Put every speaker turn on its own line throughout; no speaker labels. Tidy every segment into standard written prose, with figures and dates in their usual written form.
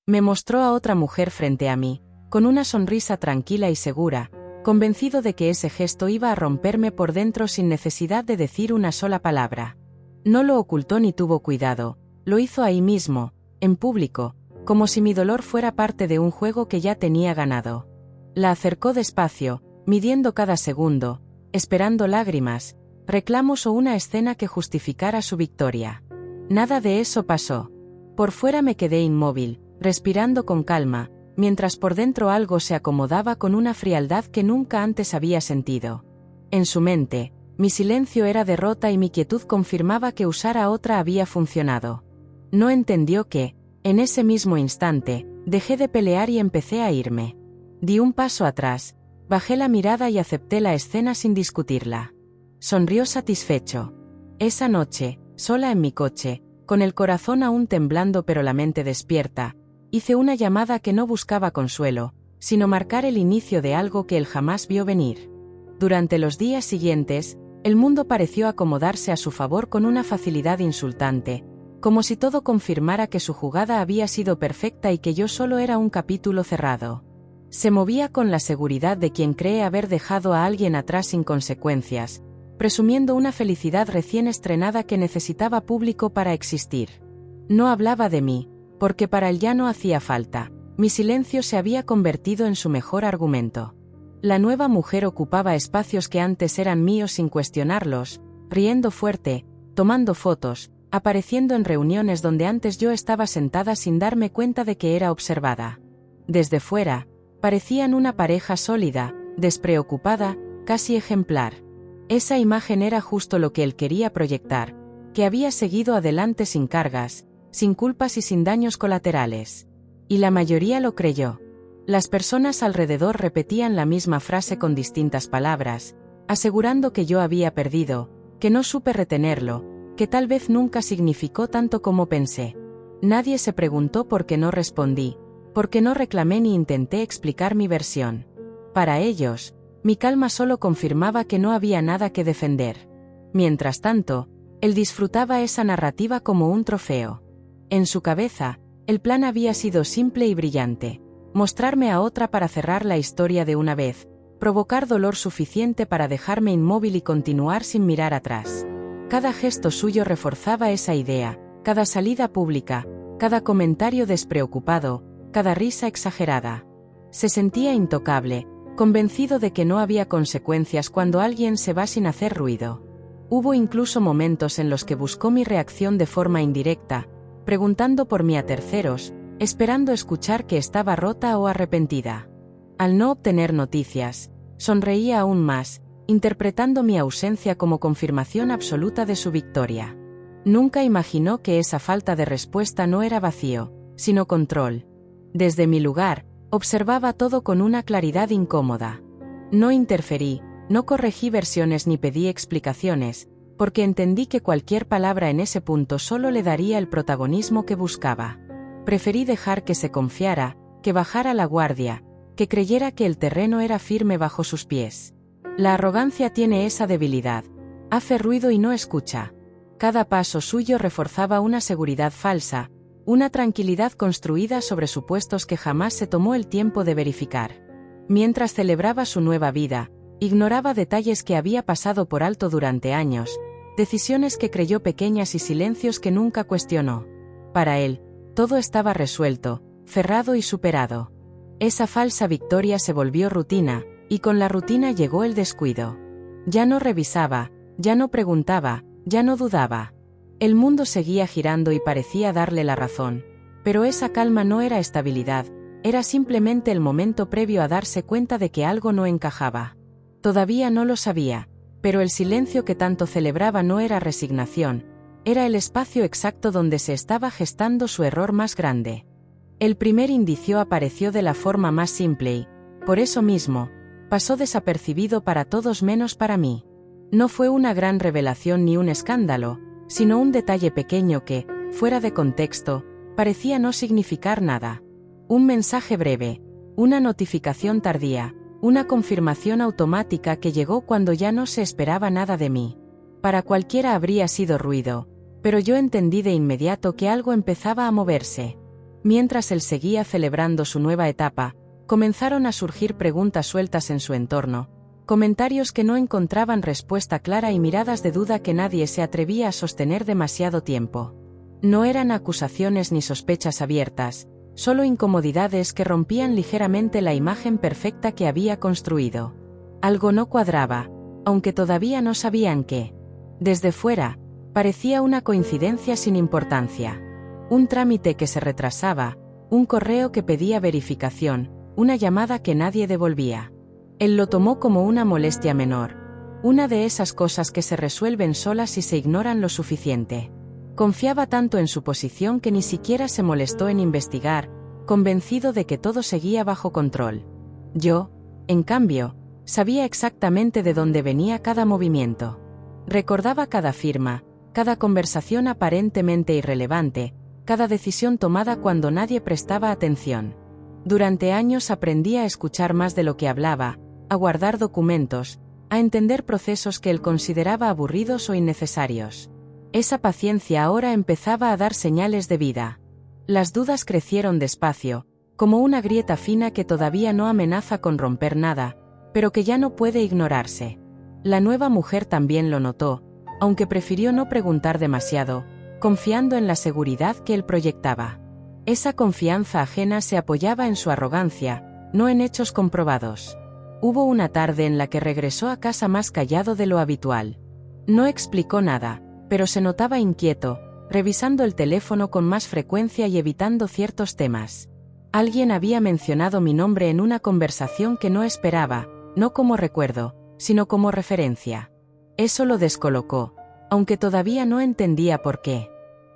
Me mostró a otra mujer frente a mí, con una sonrisa tranquila y segura, convencido de que ese gesto iba a romperme por dentro sin necesidad de decir una sola palabra. No lo ocultó ni tuvo cuidado, lo hizo ahí mismo, en público, como si mi dolor fuera parte de un juego que ya tenía ganado. La acercó despacio, midiendo cada segundo, esperando lágrimas, reclamos o una escena que justificara su victoria. Nada de eso pasó. Por fuera me quedé inmóvil, respirando con calma, mientras por dentro algo se acomodaba con una frialdad que nunca antes había sentido. En su mente, mi silencio era derrota y mi quietud confirmaba que usar a otra había funcionado. No entendió que, en ese mismo instante, dejé de pelear y empecé a irme. Di un paso atrás, bajé la mirada y acepté la escena sin discutirla. Sonrió satisfecho. Esa noche, sola en mi coche, con el corazón aún temblando pero la mente despierta, hice una llamada que no buscaba consuelo, sino marcar el inicio de algo que él jamás vio venir. Durante los días siguientes, el mundo pareció acomodarse a su favor con una facilidad insultante, como si todo confirmara que su jugada había sido perfecta y que yo solo era un capítulo cerrado. Se movía con la seguridad de quien cree haber dejado a alguien atrás sin consecuencias, presumiendo una felicidad recién estrenada que necesitaba público para existir. No hablaba de mí, porque para él ya no hacía falta, mi silencio se había convertido en su mejor argumento. La nueva mujer ocupaba espacios que antes eran míos sin cuestionarlos, riendo fuerte, tomando fotos, apareciendo en reuniones donde antes yo estaba sentada sin darme cuenta de que era observada. Desde fuera, parecían una pareja sólida, despreocupada, casi ejemplar. Esa imagen era justo lo que él quería proyectar, que había seguido adelante sin cargas, sin culpas y sin daños colaterales. Y la mayoría lo creyó. Las personas alrededor repetían la misma frase con distintas palabras, asegurando que yo había perdido, que no supe retenerlo, que tal vez nunca significó tanto como pensé. Nadie se preguntó por qué no respondí, por qué no reclamé ni intenté explicar mi versión. Para ellos, mi calma solo confirmaba que no había nada que defender. Mientras tanto, él disfrutaba esa narrativa como un trofeo. En su cabeza, el plan había sido simple y brillante: mostrarme a otra para cerrar la historia de una vez, provocar dolor suficiente para dejarme inmóvil y continuar sin mirar atrás. Cada gesto suyo reforzaba esa idea, cada salida pública, cada comentario despreocupado, cada risa exagerada. Se sentía intocable, convencido de que no había consecuencias cuando alguien se va sin hacer ruido. Hubo incluso momentos en los que buscó mi reacción de forma indirecta, preguntando por mí a terceros, esperando escuchar que estaba rota o arrepentida. Al no obtener noticias, sonreía aún más, interpretando mi ausencia como confirmación absoluta de su victoria. Nunca imaginó que esa falta de respuesta no era vacío, sino control. Desde mi lugar, observaba todo con una claridad incómoda. No interferí, no corregí versiones ni pedí explicaciones, porque entendí que cualquier palabra en ese punto solo le daría el protagonismo que buscaba. Preferí dejar que se confiara, que bajara la guardia, que creyera que el terreno era firme bajo sus pies. La arrogancia tiene esa debilidad: hace ruido y no escucha. Cada paso suyo reforzaba una seguridad falsa, una tranquilidad construida sobre supuestos que jamás se tomó el tiempo de verificar. Mientras celebraba su nueva vida, ignoraba detalles que había pasado por alto durante años, decisiones que creyó pequeñas y silencios que nunca cuestionó. Para él, todo estaba resuelto, cerrado y superado. Esa falsa victoria se volvió rutina, y con la rutina llegó el descuido. Ya no revisaba, ya no preguntaba, ya no dudaba. El mundo seguía girando y parecía darle la razón, pero esa calma no era estabilidad, era simplemente el momento previo a darse cuenta de que algo no encajaba. Todavía no lo sabía, pero el silencio que tanto celebraba no era resignación, era el espacio exacto donde se estaba gestando su error más grande. El primer indicio apareció de la forma más simple y, por eso mismo, pasó desapercibido para todos menos para mí. No fue una gran revelación ni un escándalo, sino un detalle pequeño que, fuera de contexto, parecía no significar nada. Un mensaje breve, una notificación tardía, una confirmación automática que llegó cuando ya no se esperaba nada de mí. Para cualquiera habría sido ruido, pero yo entendí de inmediato que algo empezaba a moverse. Mientras él seguía celebrando su nueva etapa, comenzaron a surgir preguntas sueltas en su entorno, comentarios que no encontraban respuesta clara y miradas de duda que nadie se atrevía a sostener demasiado tiempo. No eran acusaciones ni sospechas abiertas, solo incomodidades que rompían ligeramente la imagen perfecta que había construido. Algo no cuadraba, aunque todavía no sabían qué. Desde fuera, parecía una coincidencia sin importancia. Un trámite que se retrasaba, un correo que pedía verificación, una llamada que nadie devolvía. Él lo tomó como una molestia menor, una de esas cosas que se resuelven solas si se ignoran lo suficiente. Confiaba tanto en su posición que ni siquiera se molestó en investigar, convencido de que todo seguía bajo control. Yo, en cambio, sabía exactamente de dónde venía cada movimiento. Recordaba cada firma, cada conversación aparentemente irrelevante, cada decisión tomada cuando nadie prestaba atención. Durante años aprendí a escuchar más de lo que hablaba, a guardar documentos, a entender procesos que él consideraba aburridos o innecesarios. Esa paciencia ahora empezaba a dar señales de vida. Las dudas crecieron despacio, como una grieta fina que todavía no amenaza con romper nada, pero que ya no puede ignorarse. La nueva mujer también lo notó, aunque prefirió no preguntar demasiado, confiando en la seguridad que él proyectaba. Esa confianza ajena se apoyaba en su arrogancia, no en hechos comprobados. Hubo una tarde en la que regresó a casa más callado de lo habitual. No explicó nada, pero se notaba inquieto, revisando el teléfono con más frecuencia y evitando ciertos temas. Alguien había mencionado mi nombre en una conversación que no esperaba, no como recuerdo, sino como referencia. Eso lo descolocó, aunque todavía no entendía por qué.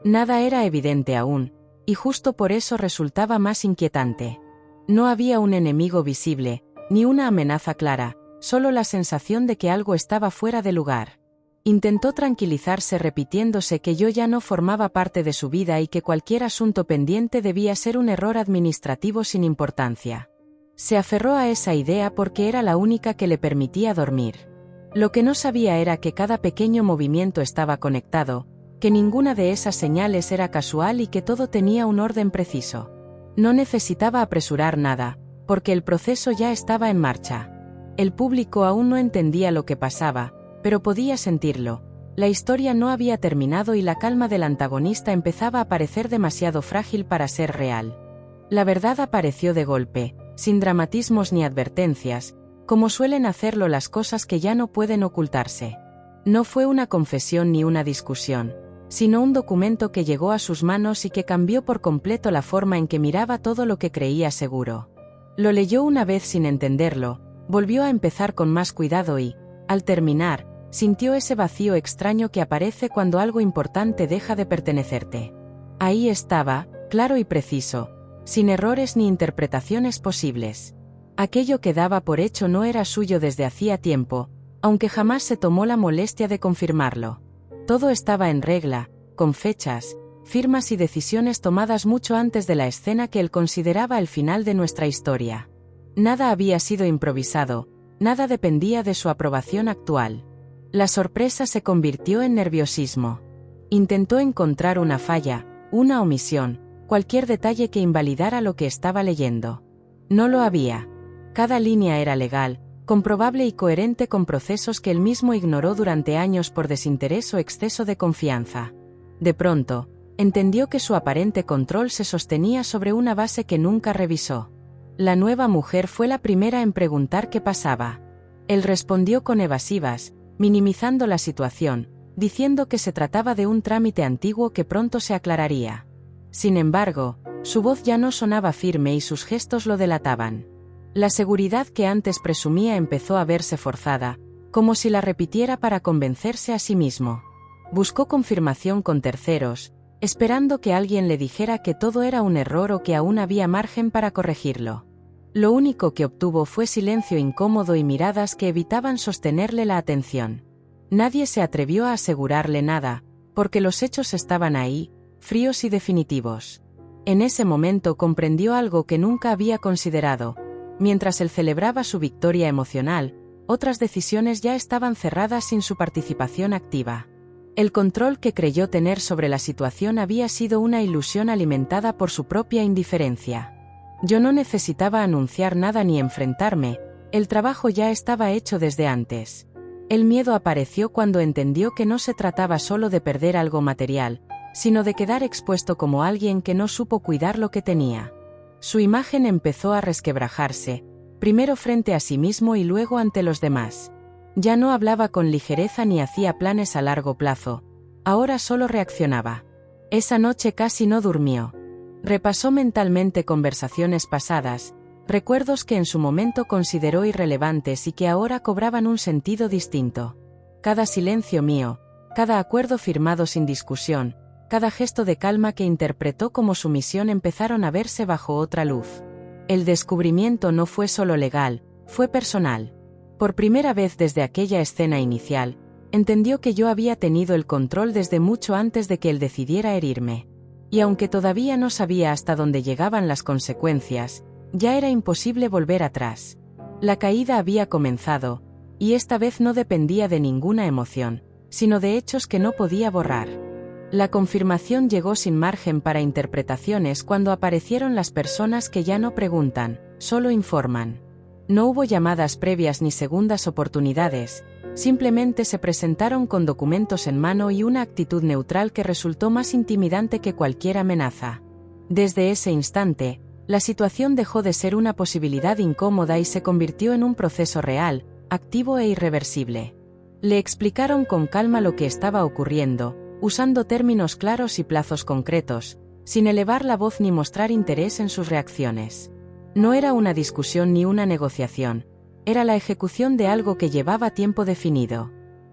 Nada era evidente aún, y justo por eso resultaba más inquietante. No había un enemigo visible, ni una amenaza clara, solo la sensación de que algo estaba fuera de lugar. Intentó tranquilizarse repitiéndose que yo ya no formaba parte de su vida y que cualquier asunto pendiente debía ser un error administrativo sin importancia. Se aferró a esa idea porque era la única que le permitía dormir. Lo que no sabía era que cada pequeño movimiento estaba conectado, que ninguna de esas señales era casual y que todo tenía un orden preciso. No necesitaba apresurar nada, porque el proceso ya estaba en marcha. El público aún no entendía lo que pasaba, pero podía sentirlo. La historia no había terminado y la calma del antagonista empezaba a parecer demasiado frágil para ser real. La verdad apareció de golpe, sin dramatismos ni advertencias, como suelen hacerlo las cosas que ya no pueden ocultarse. No fue una confesión ni una discusión, sino un documento que llegó a sus manos y que cambió por completo la forma en que miraba todo lo que creía seguro. Lo leyó una vez sin entenderlo, volvió a empezar con más cuidado y, al terminar, sintió ese vacío extraño que aparece cuando algo importante deja de pertenecerte. Ahí estaba, claro y preciso, sin errores ni interpretaciones posibles. Aquello que daba por hecho no era suyo desde hacía tiempo, aunque jamás se tomó la molestia de confirmarlo. Todo estaba en regla, con fechas, firmas y decisiones tomadas mucho antes de la escena que él consideraba el final de nuestra historia. Nada había sido improvisado, nada dependía de su aprobación actual. La sorpresa se convirtió en nerviosismo. Intentó encontrar una falla, una omisión, cualquier detalle que invalidara lo que estaba leyendo. No lo había. Cada línea era legal, comprobable y coherente con procesos que él mismo ignoró durante años por desinterés o exceso de confianza. De pronto, entendió que su aparente control se sostenía sobre una base que nunca revisó. La nueva mujer fue la primera en preguntar qué pasaba. Él respondió con evasivas, minimizando la situación, diciendo que se trataba de un trámite antiguo que pronto se aclararía. Sin embargo, su voz ya no sonaba firme y sus gestos lo delataban. La seguridad que antes presumía empezó a verse forzada, como si la repitiera para convencerse a sí mismo. Buscó confirmación con terceros, esperando que alguien le dijera que todo era un error o que aún había margen para corregirlo. Lo único que obtuvo fue silencio incómodo y miradas que evitaban sostenerle la atención. Nadie se atrevió a asegurarle nada, porque los hechos estaban ahí, fríos y definitivos. En ese momento comprendió algo que nunca había considerado. Mientras él celebraba su victoria emocional, otras decisiones ya estaban cerradas sin su participación activa. El control que creyó tener sobre la situación había sido una ilusión alimentada por su propia indiferencia. Yo no necesitaba anunciar nada ni enfrentarme, el trabajo ya estaba hecho desde antes. El miedo apareció cuando entendió que no se trataba solo de perder algo material, sino de quedar expuesto como alguien que no supo cuidar lo que tenía. Su imagen empezó a resquebrajarse, primero frente a sí mismo y luego ante los demás. Ya no hablaba con ligereza ni hacía planes a largo plazo, ahora solo reaccionaba. Esa noche casi no durmió. Repasó mentalmente conversaciones pasadas, recuerdos que en su momento consideró irrelevantes y que ahora cobraban un sentido distinto. Cada silencio mío, cada acuerdo firmado sin discusión, cada gesto de calma que interpretó como sumisión empezaron a verse bajo otra luz. El descubrimiento no fue solo legal, fue personal. Por primera vez desde aquella escena inicial, entendió que yo había tenido el control desde mucho antes de que él decidiera herirme. Y aunque todavía no sabía hasta dónde llegaban las consecuencias, ya era imposible volver atrás. La caída había comenzado, y esta vez no dependía de ninguna emoción, sino de hechos que no podía borrar. La confirmación llegó sin margen para interpretaciones cuando aparecieron las personas que ya no preguntan, solo informan. No hubo llamadas previas ni segundas oportunidades, simplemente se presentaron con documentos en mano y una actitud neutral que resultó más intimidante que cualquier amenaza. Desde ese instante, la situación dejó de ser una posibilidad incómoda y se convirtió en un proceso real, activo e irreversible. Le explicaron con calma lo que estaba ocurriendo, usando términos claros y plazos concretos, sin elevar la voz ni mostrar interés en sus reacciones. No era una discusión ni una negociación, era la ejecución de algo que llevaba tiempo definido.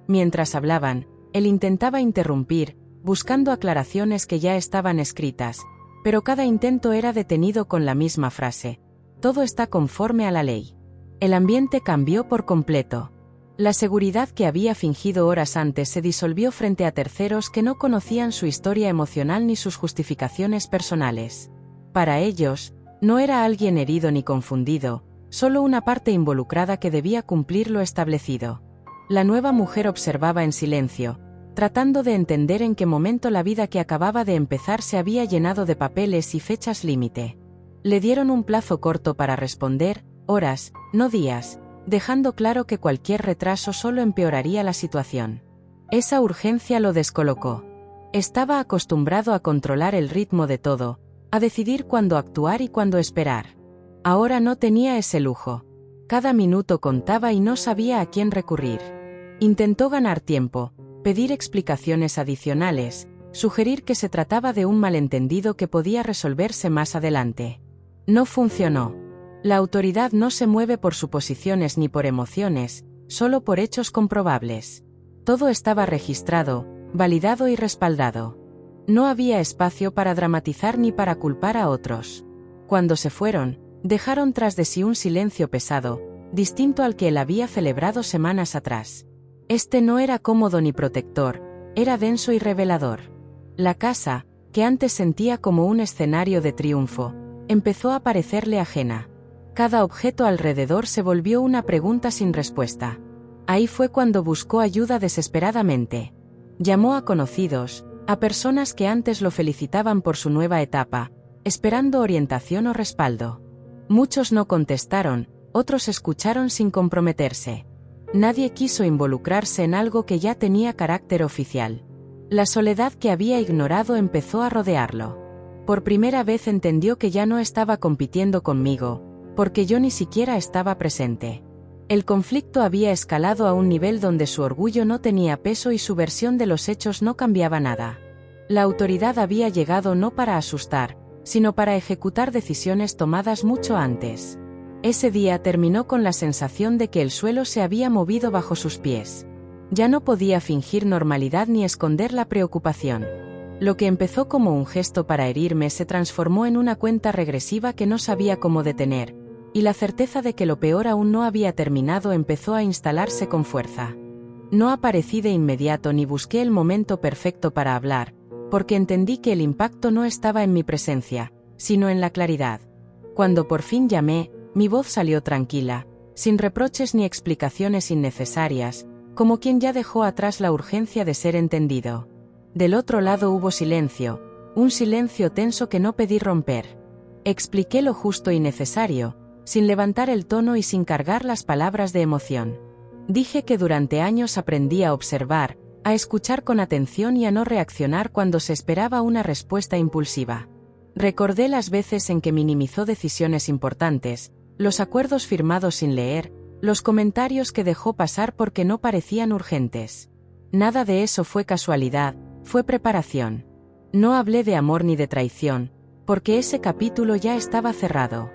Mientras hablaban, él intentaba interrumpir, buscando aclaraciones que ya estaban escritas, pero cada intento era detenido con la misma frase: todo está conforme a la ley. El ambiente cambió por completo. La seguridad que había fingido horas antes se disolvió frente a terceros que no conocían su historia emocional ni sus justificaciones personales. Para ellos, no era alguien herido ni confundido, solo una parte involucrada que debía cumplir lo establecido. La nueva mujer observaba en silencio, tratando de entender en qué momento la vida que acababa de empezar se había llenado de papeles y fechas límite. Le dieron un plazo corto para responder, horas, no días, dejando claro que cualquier retraso solo empeoraría la situación. Esa urgencia lo descolocó. Estaba acostumbrado a controlar el ritmo de todo, a decidir cuándo actuar y cuándo esperar. Ahora no tenía ese lujo. Cada minuto contaba y no sabía a quién recurrir. Intentó ganar tiempo, pedir explicaciones adicionales, sugerir que se trataba de un malentendido que podía resolverse más adelante. No funcionó. La autoridad no se mueve por suposiciones ni por emociones, solo por hechos comprobables. Todo estaba registrado, validado y respaldado. No había espacio para dramatizar ni para culpar a otros. Cuando se fueron, dejaron tras de sí un silencio pesado, distinto al que él había celebrado semanas atrás. Este no era cómodo ni protector, era denso y revelador. La casa, que antes sentía como un escenario de triunfo, empezó a parecerle ajena. Cada objeto alrededor se volvió una pregunta sin respuesta. Ahí fue cuando buscó ayuda desesperadamente. Llamó a conocidos, a personas que antes lo felicitaban por su nueva etapa, esperando orientación o respaldo. Muchos no contestaron, otros escucharon sin comprometerse. Nadie quiso involucrarse en algo que ya tenía carácter oficial. La soledad que había ignorado empezó a rodearlo. Por primera vez entendió que ya no estaba compitiendo conmigo, porque yo ni siquiera estaba presente. El conflicto había escalado a un nivel donde su orgullo no tenía peso y su versión de los hechos no cambiaba nada. La autoridad había llegado no para asustar, sino para ejecutar decisiones tomadas mucho antes. Ese día terminó con la sensación de que el suelo se había movido bajo sus pies. Ya no podía fingir normalidad ni esconder la preocupación. Lo que empezó como un gesto para herirme se transformó en una cuenta regresiva que no sabía cómo detener, y la certeza de que lo peor aún no había terminado empezó a instalarse con fuerza. No aparecí de inmediato ni busqué el momento perfecto para hablar, porque entendí que el impacto no estaba en mi presencia, sino en la claridad. Cuando por fin llamé, mi voz salió tranquila, sin reproches ni explicaciones innecesarias, como quien ya dejó atrás la urgencia de ser entendido. Del otro lado hubo silencio, un silencio tenso que no pedí romper. Expliqué lo justo y necesario, sin levantar el tono y sin cargar las palabras de emoción. Dije que durante años aprendí a observar, a escuchar con atención y a no reaccionar cuando se esperaba una respuesta impulsiva. Recordé las veces en que minimizó decisiones importantes, los acuerdos firmados sin leer, los comentarios que dejó pasar porque no parecían urgentes. Nada de eso fue casualidad, fue preparación. No hablé de amor ni de traición, porque ese capítulo ya estaba cerrado.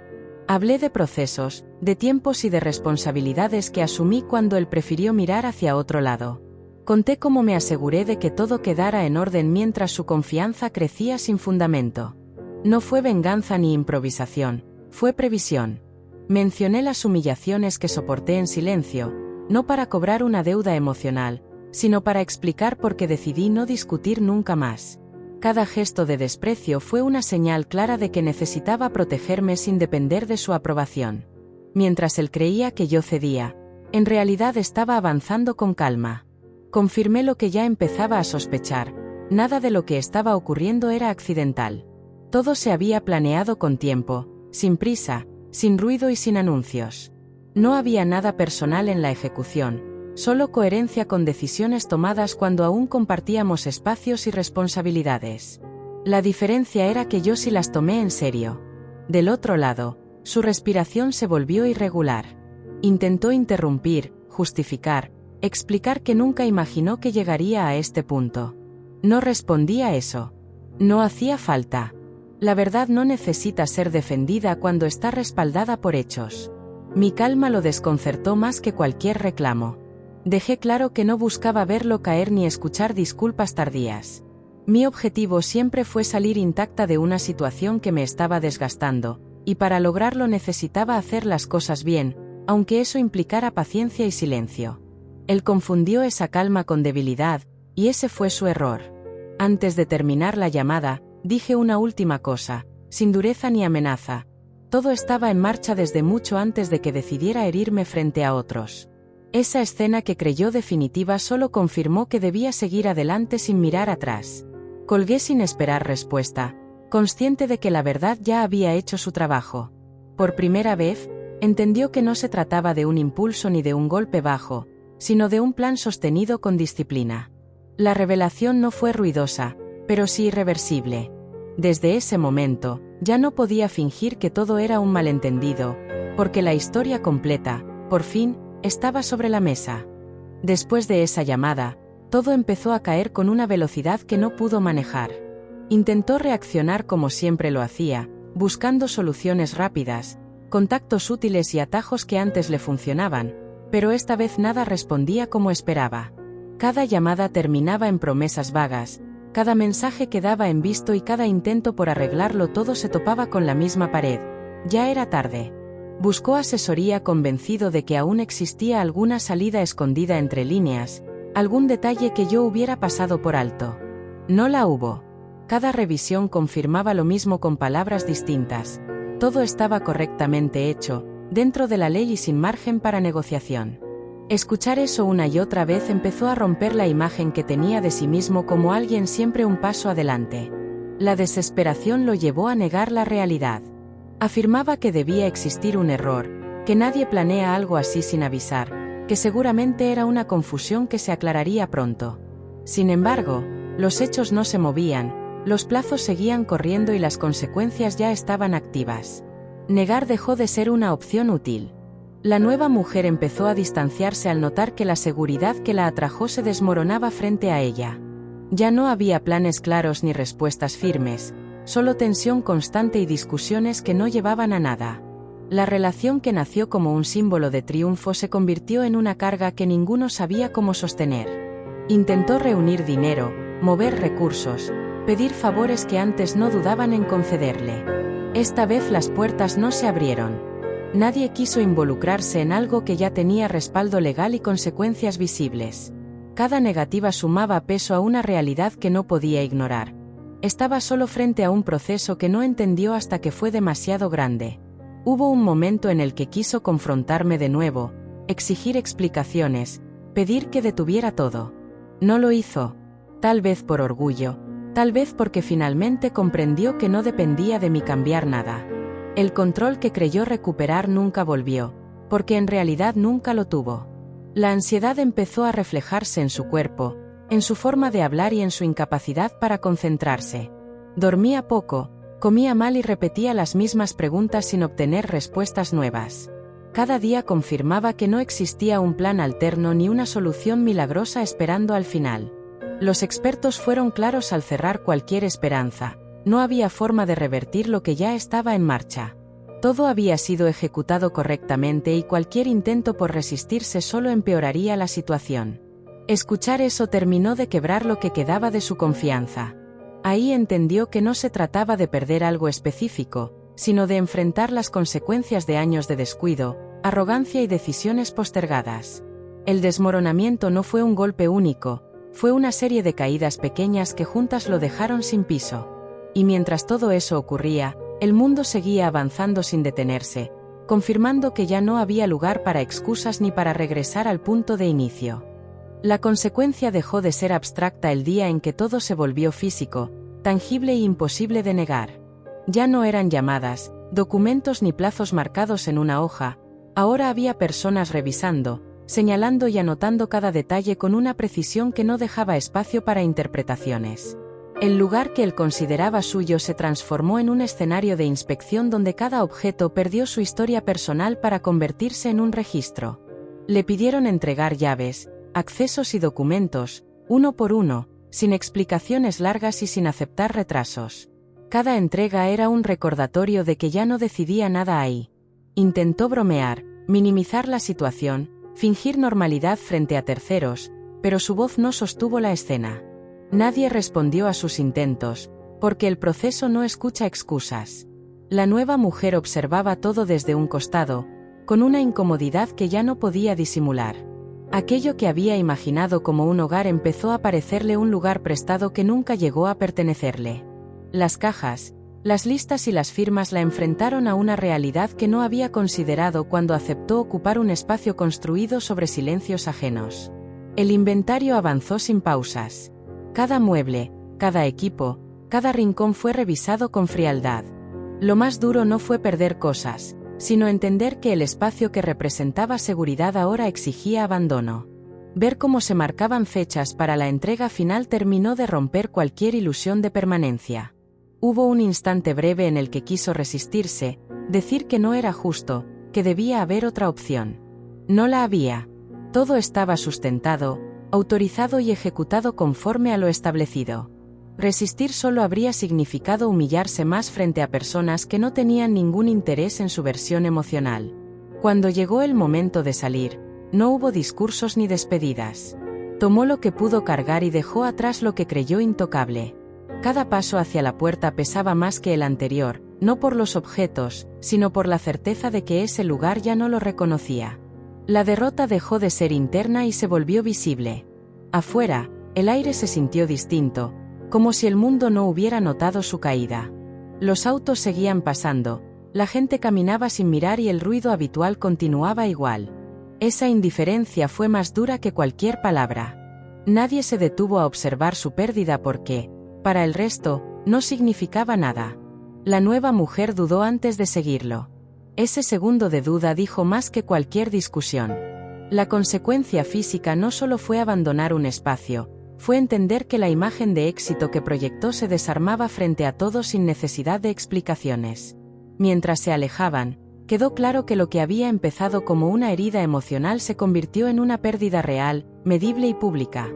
Hablé de procesos, de tiempos y de responsabilidades que asumí cuando él prefirió mirar hacia otro lado. Conté cómo me aseguré de que todo quedara en orden mientras su confianza crecía sin fundamento. No fue venganza ni improvisación, fue previsión. Mencioné las humillaciones que soporté en silencio, no para cobrar una deuda emocional, sino para explicar por qué decidí no discutir nunca más. Cada gesto de desprecio fue una señal clara de que necesitaba protegerme sin depender de su aprobación. Mientras él creía que yo cedía, en realidad estaba avanzando con calma. Confirmé lo que ya empezaba a sospechar, nada de lo que estaba ocurriendo era accidental. Todo se había planeado con tiempo, sin prisa, sin ruido y sin anuncios. No había nada personal en la ejecución, solo coherencia con decisiones tomadas cuando aún compartíamos espacios y responsabilidades. La diferencia era que yo sí las tomé en serio. Del otro lado, su respiración se volvió irregular. Intentó interrumpir, justificar, explicar que nunca imaginó que llegaría a este punto. No respondí a eso. No hacía falta. La verdad no necesita ser defendida cuando está respaldada por hechos. Mi calma lo desconcertó más que cualquier reclamo. Dejé claro que no buscaba verlo caer ni escuchar disculpas tardías. Mi objetivo siempre fue salir intacta de una situación que me estaba desgastando, y para lograrlo necesitaba hacer las cosas bien, aunque eso implicara paciencia y silencio. Él confundió esa calma con debilidad, y ese fue su error. Antes de terminar la llamada, dije una última cosa, sin dureza ni amenaza. Todo estaba en marcha desde mucho antes de que decidiera herirme frente a otros. Esa escena que creyó definitiva solo confirmó que debía seguir adelante sin mirar atrás. Colgué sin esperar respuesta, consciente de que la verdad ya había hecho su trabajo. Por primera vez, entendió que no se trataba de un impulso ni de un golpe bajo, sino de un plan sostenido con disciplina. La revelación no fue ruidosa, pero sí irreversible. Desde ese momento, ya no podía fingir que todo era un malentendido, porque la historia completa, por fin, estaba sobre la mesa. Después de esa llamada, todo empezó a caer con una velocidad que no pudo manejar. Intentó reaccionar como siempre lo hacía, buscando soluciones rápidas, contactos útiles y atajos que antes le funcionaban, pero esta vez nada respondía como esperaba. Cada llamada terminaba en promesas vagas, cada mensaje quedaba en visto y cada intento por arreglarlo todo se topaba con la misma pared. Ya era tarde. Buscó asesoría convencido de que aún existía alguna salida escondida entre líneas, algún detalle que yo hubiera pasado por alto. No la hubo. Cada revisión confirmaba lo mismo con palabras distintas. Todo estaba correctamente hecho, dentro de la ley y sin margen para negociación. Escuchar eso una y otra vez empezó a romper la imagen que tenía de sí mismo como alguien siempre un paso adelante. La desesperación lo llevó a negar la realidad. Afirmaba que debía existir un error, que nadie planea algo así sin avisar, que seguramente era una confusión que se aclararía pronto. Sin embargo, los hechos no se movían, los plazos seguían corriendo y las consecuencias ya estaban activas. Negar dejó de ser una opción útil. La nueva mujer empezó a distanciarse al notar que la seguridad que la atrajo se desmoronaba frente a ella. Ya no había planes claros ni respuestas firmes, solo tensión constante y discusiones que no llevaban a nada. La relación que nació como un símbolo de triunfo se convirtió en una carga que ninguno sabía cómo sostener. Intentó reunir dinero, mover recursos, pedir favores que antes no dudaban en concederle. Esta vez las puertas no se abrieron. Nadie quiso involucrarse en algo que ya tenía respaldo legal y consecuencias visibles. Cada negativa sumaba peso a una realidad que no podía ignorar. Estaba solo frente a un proceso que no entendió hasta que fue demasiado grande. Hubo un momento en el que quiso confrontarme de nuevo, exigir explicaciones, pedir que detuviera todo. No lo hizo. Tal vez por orgullo, tal vez porque finalmente comprendió que no dependía de mí cambiar nada. El control que creyó recuperar nunca volvió, porque en realidad nunca lo tuvo. La ansiedad empezó a reflejarse en su cuerpo, en su forma de hablar y en su incapacidad para concentrarse. Dormía poco, comía mal y repetía las mismas preguntas sin obtener respuestas nuevas. Cada día confirmaba que no existía un plan alterno ni una solución milagrosa esperando al final. Los expertos fueron claros al cerrar cualquier esperanza. No había forma de revertir lo que ya estaba en marcha. Todo había sido ejecutado correctamente y cualquier intento por resistirse solo empeoraría la situación. Escuchar eso terminó de quebrar lo que quedaba de su confianza. Ahí entendió que no se trataba de perder algo específico, sino de enfrentar las consecuencias de años de descuido, arrogancia y decisiones postergadas. El desmoronamiento no fue un golpe único, fue una serie de caídas pequeñas que juntas lo dejaron sin piso. Y mientras todo eso ocurría, el mundo seguía avanzando sin detenerse, confirmando que ya no había lugar para excusas ni para regresar al punto de inicio. La consecuencia dejó de ser abstracta el día en que todo se volvió físico, tangible e imposible de negar. Ya no eran llamadas, documentos ni plazos marcados en una hoja, ahora había personas revisando, señalando y anotando cada detalle con una precisión que no dejaba espacio para interpretaciones. El lugar que él consideraba suyo se transformó en un escenario de inspección donde cada objeto perdió su historia personal para convertirse en un registro. Le pidieron entregar llaves, accesos y documentos, uno por uno, sin explicaciones largas y sin aceptar retrasos. Cada entrega era un recordatorio de que ya no decidía nada ahí. Intentó bromear, minimizar la situación, fingir normalidad frente a terceros, pero su voz no sostuvo la escena. Nadie respondió a sus intentos, porque el proceso no escucha excusas. La nueva mujer observaba todo desde un costado, con una incomodidad que ya no podía disimular. Aquello que había imaginado como un hogar empezó a parecerle un lugar prestado que nunca llegó a pertenecerle. Las cajas, las listas y las firmas la enfrentaron a una realidad que no había considerado cuando aceptó ocupar un espacio construido sobre silencios ajenos. El inventario avanzó sin pausas. Cada mueble, cada equipo, cada rincón fue revisado con frialdad. Lo más duro no fue perder cosas, sino entender que el espacio que representaba seguridad ahora exigía abandono. Ver cómo se marcaban fechas para la entrega final terminó de romper cualquier ilusión de permanencia. Hubo un instante breve en el que quiso resistirse, decir que no era justo, que debía haber otra opción. No la había. Todo estaba sustentado, autorizado y ejecutado conforme a lo establecido. Resistir solo habría significado humillarse más frente a personas que no tenían ningún interés en su versión emocional. Cuando llegó el momento de salir, no hubo discursos ni despedidas. Tomó lo que pudo cargar y dejó atrás lo que creyó intocable. Cada paso hacia la puerta pesaba más que el anterior, no por los objetos, sino por la certeza de que ese lugar ya no lo reconocía. La derrota dejó de ser interna y se volvió visible. Afuera, el aire se sintió distinto, como si el mundo no hubiera notado su caída. Los autos seguían pasando, la gente caminaba sin mirar y el ruido habitual continuaba igual. Esa indiferencia fue más dura que cualquier palabra. Nadie se detuvo a observar su pérdida porque, para el resto, no significaba nada. La nueva mujer dudó antes de seguirlo. Ese segundo de duda dijo más que cualquier discusión. La consecuencia física no solo fue abandonar un espacio, fue entender que la imagen de éxito que proyectó se desarmaba frente a todos sin necesidad de explicaciones. Mientras se alejaban, quedó claro que lo que había empezado como una herida emocional se convirtió en una pérdida real, medible y pública.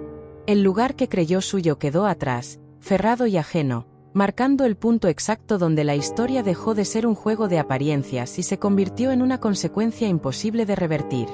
El lugar que creyó suyo quedó atrás, cerrado y ajeno, marcando el punto exacto donde la historia dejó de ser un juego de apariencias y se convirtió en una consecuencia imposible de revertir.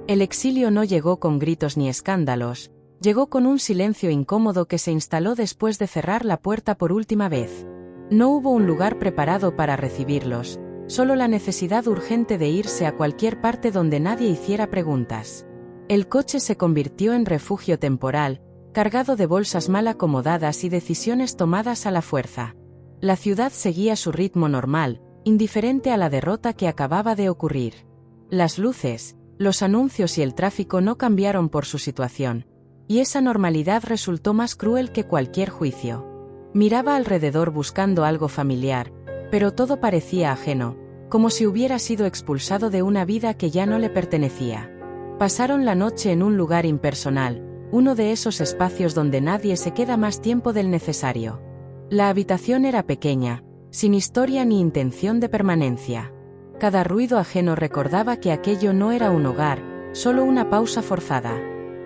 El exilio no llegó con gritos ni escándalos, llegó con un silencio incómodo que se instaló después de cerrar la puerta por última vez. No hubo un lugar preparado para recibirlos, solo la necesidad urgente de irse a cualquier parte donde nadie hiciera preguntas. El coche se convirtió en refugio temporal, cargado de bolsas mal acomodadas y decisiones tomadas a la fuerza. La ciudad seguía su ritmo normal, indiferente a la derrota que acababa de ocurrir. Las luces, Los anuncios y el tráfico no cambiaron por su situación, y esa normalidad resultó más cruel que cualquier juicio. Miraba alrededor buscando algo familiar, pero todo parecía ajeno, como si hubiera sido expulsado de una vida que ya no le pertenecía. Pasaron la noche en un lugar impersonal, uno de esos espacios donde nadie se queda más tiempo del necesario. La habitación era pequeña, sin historia ni intención de permanencia. Cada ruido ajeno recordaba que aquello no era un hogar, solo una pausa forzada.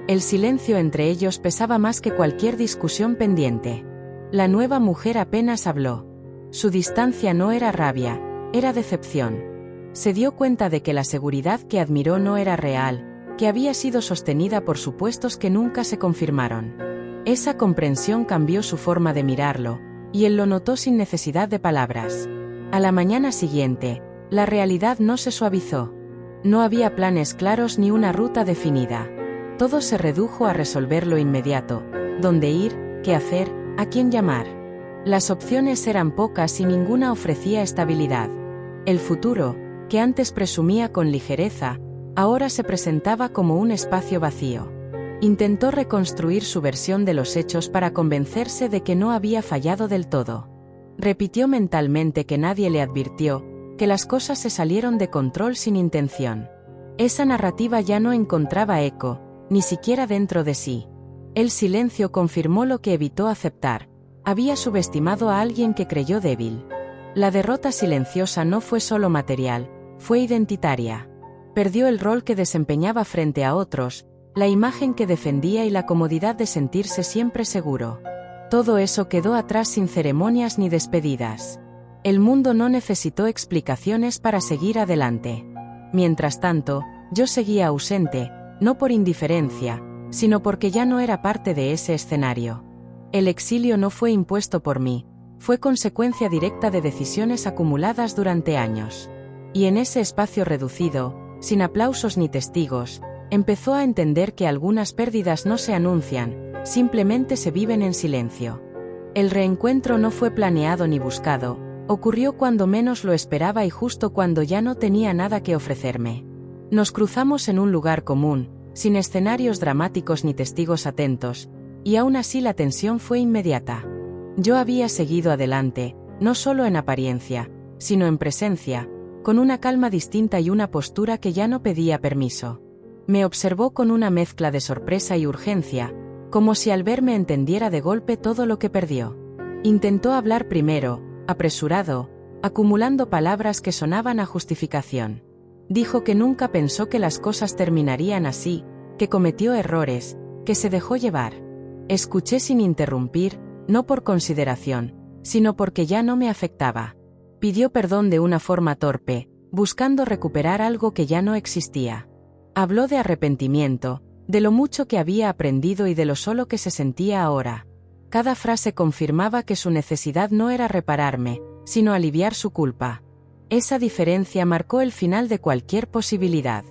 El silencio entre ellos pesaba más que cualquier discusión pendiente. La nueva mujer apenas habló. Su distancia no era rabia, era decepción. Se dio cuenta de que la seguridad que admiró no era real, que había sido sostenida por supuestos que nunca se confirmaron. Esa comprensión cambió su forma de mirarlo, y él lo notó sin necesidad de palabras. A la mañana siguiente, la realidad no se suavizó. No había planes claros ni una ruta definida. Todo se redujo a resolver lo inmediato: dónde ir, qué hacer, a quién llamar. Las opciones eran pocas y ninguna ofrecía estabilidad. El futuro, que antes presumía con ligereza, ahora se presentaba como un espacio vacío. Intentó reconstruir su versión de los hechos para convencerse de que no había fallado del todo. Repitió mentalmente que nadie le advirtió, que las cosas se salieron de control sin intención. Esa narrativa ya no encontraba eco, ni siquiera dentro de sí. El silencio confirmó lo que evitó aceptar: había subestimado a alguien que creyó débil. La derrota silenciosa no fue solo material, fue identitaria. Perdió el rol que desempeñaba frente a otros, la imagen que defendía y la comodidad de sentirse siempre seguro. Todo eso quedó atrás sin ceremonias ni despedidas. El mundo no necesitó explicaciones para seguir adelante. Mientras tanto, yo seguía ausente, no por indiferencia, sino porque ya no era parte de ese escenario. El exilio no fue impuesto por mí, fue consecuencia directa de decisiones acumuladas durante años. Y en ese espacio reducido, sin aplausos ni testigos, empezó a entender que algunas pérdidas no se anuncian, simplemente se viven en silencio. El reencuentro no fue planeado ni buscado, ocurrió cuando menos lo esperaba y justo cuando ya no tenía nada que ofrecerme. Nos cruzamos en un lugar común, sin escenarios dramáticos ni testigos atentos, y aún así la tensión fue inmediata. Yo había seguido adelante, no solo en apariencia, sino en presencia, con una calma distinta y una postura que ya no pedía permiso. Me observó con una mezcla de sorpresa y urgencia, como si al verme entendiera de golpe todo lo que perdió. Intentó hablar primero, apresurado, acumulando palabras que sonaban a justificación. Dijo que nunca pensó que las cosas terminarían así, que cometió errores, que se dejó llevar. Escuché sin interrumpir, no por consideración, sino porque ya no me afectaba. Pidió perdón de una forma torpe, buscando recuperar algo que ya no existía. Habló de arrepentimiento, de lo mucho que había aprendido y de lo solo que se sentía ahora. Cada frase confirmaba que su necesidad no era repararme, sino aliviar su culpa. Esa diferencia marcó el final de cualquier posibilidad.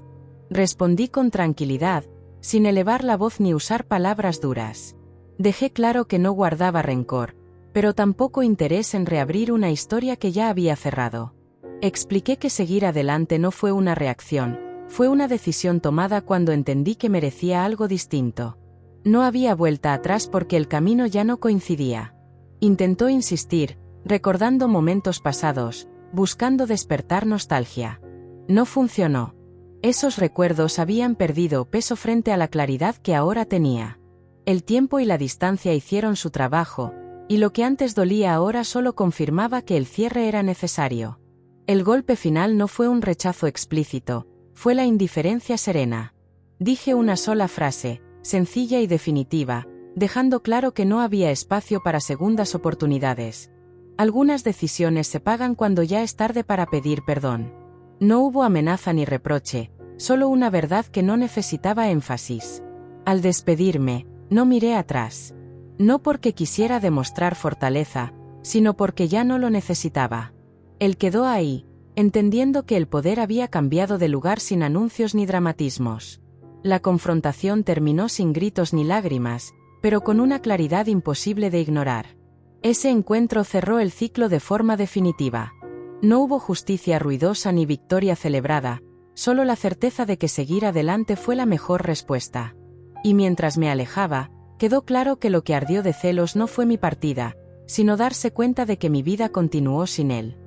Respondí con tranquilidad, sin elevar la voz ni usar palabras duras. Dejé claro que no guardaba rencor, pero tampoco interés en reabrir una historia que ya había cerrado. Expliqué que seguir adelante no fue una reacción, fue una decisión tomada cuando entendí que merecía algo distinto. No había vuelta atrás porque el camino ya no coincidía. Intentó insistir, recordando momentos pasados, buscando despertar nostalgia. No funcionó. Esos recuerdos habían perdido peso frente a la claridad que ahora tenía. El tiempo y la distancia hicieron su trabajo, y lo que antes dolía ahora solo confirmaba que el cierre era necesario. El golpe final no fue un rechazo explícito, fue la indiferencia serena. Dije una sola frase, sencilla y definitiva, dejando claro que no había espacio para segundas oportunidades. Algunas decisiones se pagan cuando ya es tarde para pedir perdón. No hubo amenaza ni reproche, solo una verdad que no necesitaba énfasis. Al despedirme, no miré atrás. No porque quisiera demostrar fortaleza, sino porque ya no lo necesitaba. Él quedó ahí, entendiendo que el poder había cambiado de lugar sin anuncios ni dramatismos. La confrontación terminó sin gritos ni lágrimas, pero con una claridad imposible de ignorar. Ese encuentro cerró el ciclo de forma definitiva. No hubo justicia ruidosa ni victoria celebrada, solo la certeza de que seguir adelante fue la mejor respuesta. Y mientras me alejaba, quedó claro que lo que ardió de celos no fue mi partida, sino darse cuenta de que mi vida continuó sin él.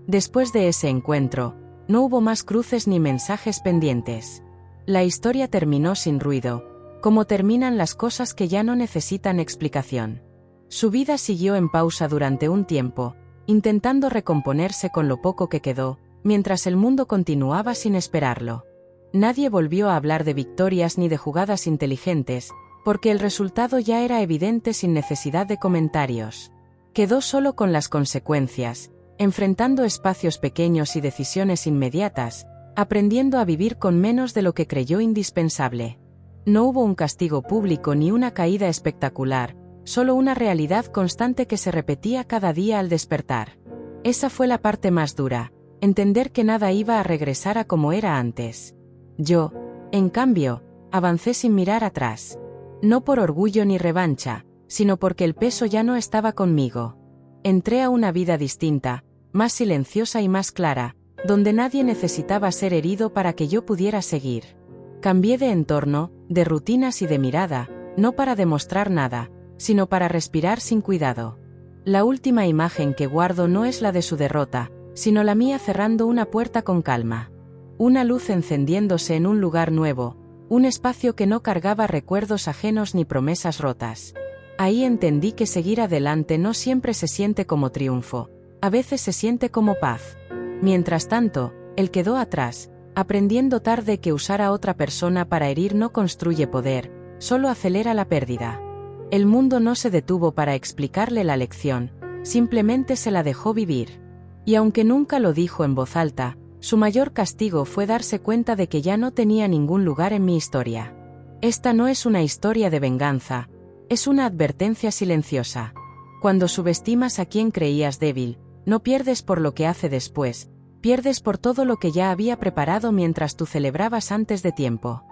Después de ese encuentro, no hubo más cruces ni mensajes pendientes. La historia terminó sin ruido, como terminan las cosas que ya no necesitan explicación. Su vida siguió en pausa durante un tiempo, intentando recomponerse con lo poco que quedó, mientras el mundo continuaba sin esperarlo. Nadie volvió a hablar de victorias ni de jugadas inteligentes, porque el resultado ya era evidente sin necesidad de comentarios. Quedó solo con las consecuencias, enfrentando espacios pequeños y decisiones inmediatas, aprendiendo a vivir con menos de lo que creyó indispensable. No hubo un castigo público ni una caída espectacular, solo una realidad constante que se repetía cada día al despertar. Esa fue la parte más dura, entender que nada iba a regresar a como era antes. Yo, en cambio, avancé sin mirar atrás. No por orgullo ni revancha, sino porque el peso ya no estaba conmigo. Entré a una vida distinta, más silenciosa y más clara, donde nadie necesitaba ser herido para que yo pudiera seguir. Cambié de entorno, de rutinas y de mirada, no para demostrar nada, sino para respirar sin cuidado. La última imagen que guardo no es la de su derrota, sino la mía cerrando una puerta con calma. Una luz encendiéndose en un lugar nuevo, un espacio que no cargaba recuerdos ajenos ni promesas rotas. Ahí entendí que seguir adelante no siempre se siente como triunfo, a veces se siente como paz. Mientras tanto, él quedó atrás, aprendiendo tarde que usar a otra persona para herir no construye poder, solo acelera la pérdida. El mundo no se detuvo para explicarle la lección, simplemente se la dejó vivir. Y aunque nunca lo dijo en voz alta, su mayor castigo fue darse cuenta de que ya no tenía ningún lugar en mi historia. Esta no es una historia de venganza, es una advertencia silenciosa. Cuando subestimas a quien creías débil, no pierdes por lo que hace después, pierdes por todo lo que ya había preparado mientras tú celebrabas antes de tiempo.